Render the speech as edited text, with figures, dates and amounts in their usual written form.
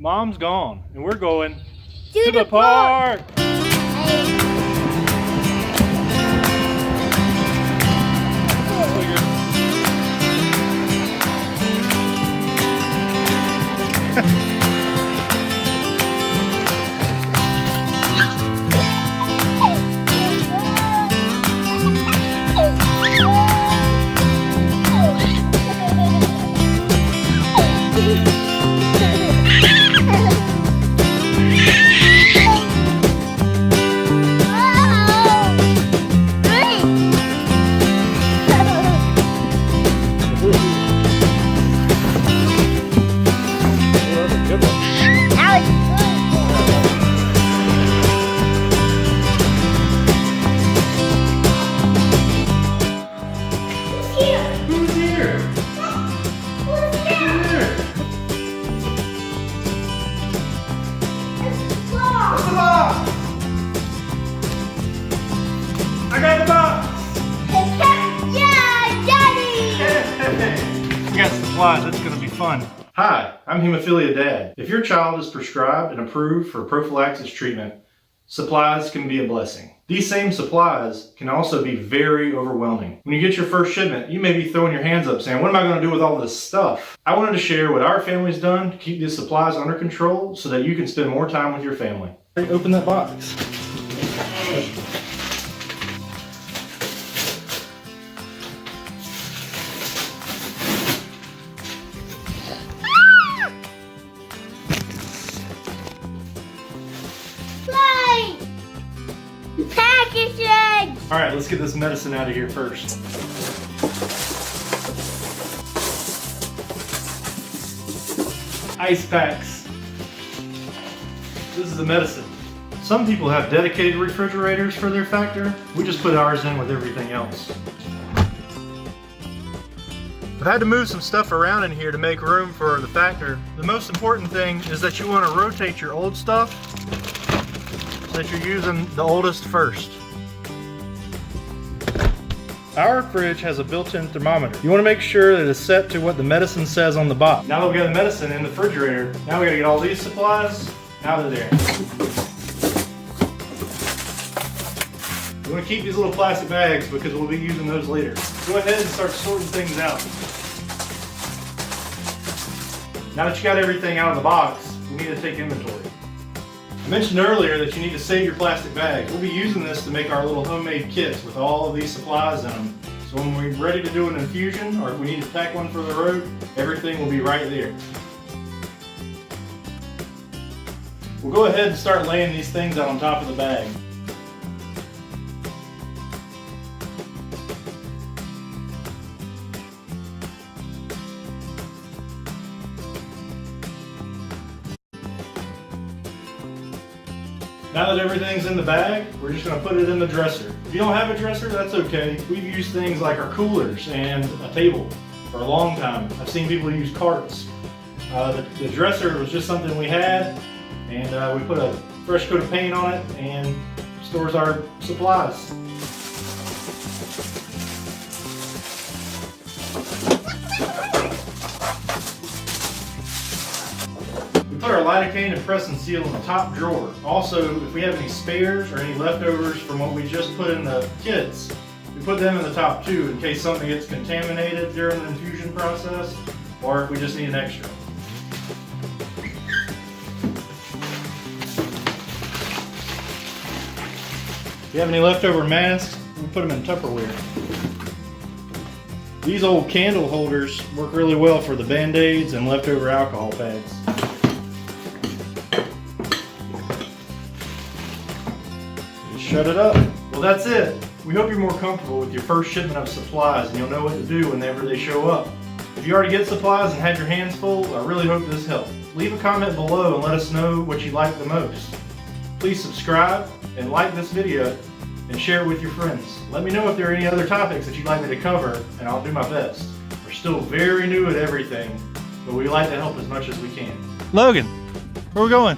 Mom's gone, and we're going to the park. I got the box! Yeah, Daddy! We got supplies, it's gonna be fun. Hi, I'm Hemophilia Dad. If your child is prescribed and approved for prophylaxis treatment, supplies can be a blessing. These same supplies can also be very overwhelming. When you get your first shipment, you may be throwing your hands up saying, what am I going to do with all this stuff? I wanted to share what our family's done to keep these supplies under control so that you can spend more time with your family. Open that box. Packaging! Alright, let's get this medicine out of here first. Ice packs. This is the medicine. Some people have dedicated refrigerators for their factor. We just put ours in with everything else. I've had to move some stuff around in here to make room for the factor. The most important thing is that you want to rotate your old stuff so that you're using the oldest first. Our fridge has a built-in thermometer. You want to make sure that it's set to what the medicine says on the box. Now that we got the medicine in the refrigerator, now we got to get all these supplies out of there. You want to keep these little plastic bags because we'll be using those later. Go ahead and start sorting things out. Now that you got everything out of the box, we need to take inventory. I mentioned earlier that you need to save your plastic bags. We'll be using this to make our little homemade kits with all of these supplies in them. So when we're ready to do an infusion or if we need to pack one for the road, everything will be right there. We'll go ahead and start laying these things out on top of the bag. Now that everything's in the bag, we're just going to put it in the dresser. If you don't have a dresser, that's okay. We've used things like our coolers and a table for a long time. I've seen people use carts. The dresser was just something we had, and we put a fresh coat of paint on it and stores our supplies. Put our lidocaine and press and seal in the top drawer. Also, if we have any spares or any leftovers from what we just put in the kits, we put them in the top too in case something gets contaminated during the infusion process or if we just need an extra. If you have any leftover masks, we put them in Tupperware. These old candle holders work really well for the Band-Aids and leftover alcohol pads. Shut it up. Well, that's it. We hope you're more comfortable with your first shipment of supplies and you'll know what to do whenever they show up. If you already get supplies and had your hands full, I really hope this helped. Leave a comment below and let us know what you like the most. Please subscribe and like this video and share it with your friends. Let me know if there are any other topics that you'd like me to cover and I'll do my best. We're still very new at everything, but we like to help as much as we can. Logan, where are we going?